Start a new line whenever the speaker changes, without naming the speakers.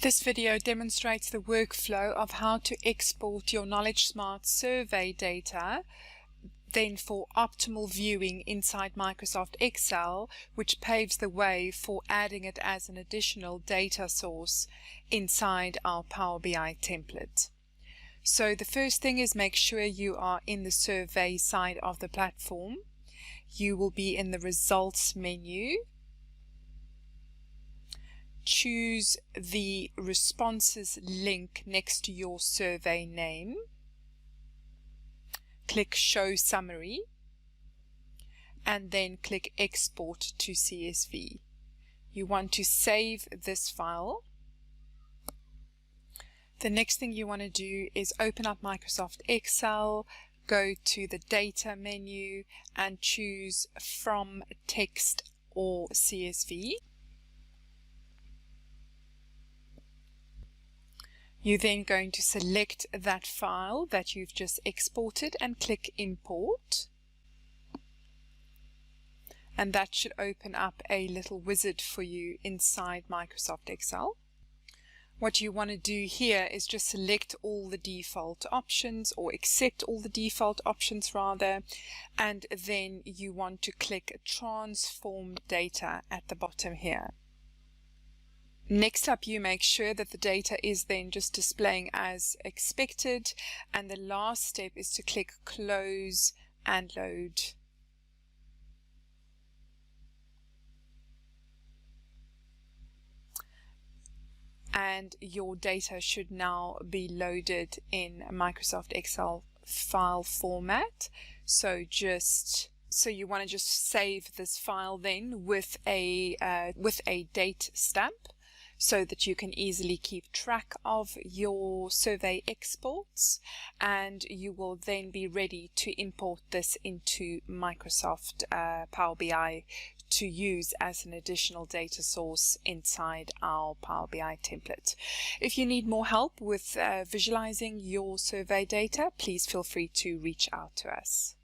This video demonstrates the workflow of how to export your KnowledgeSmart survey data then for optimal viewing inside Microsoft Excel, which paves the way for adding it as an additional data source inside our Power BI template. So the first thing is make sure you are in the survey side of the platform. You will be in the results menu. Choose the responses link next to your survey name. Click Show Summary and then click Export to CSV. You want to save this file. The next thing you want to do is open up Microsoft Excel, go to the Data menu and choose From Text or CSV. You're then going to select that file that you've just exported and click Import. And that should open up a little wizard for you inside Microsoft Excel. What you want to do here is just select all the default options, or accept all the default options rather, and then you want to click Transform Data at the bottom here. Next up, you make sure that the data is then just displaying as expected, and the last step is to click Close and Load. And your data should now be loaded in Microsoft Excel file format. So you want to just save this file then with a date stamp, so that you can easily keep track of your survey exports, and you will then be ready to import this into Microsoft Power BI to use as an additional data source inside our Power BI template. If you need more help with visualizing your survey data, please feel free to reach out to us.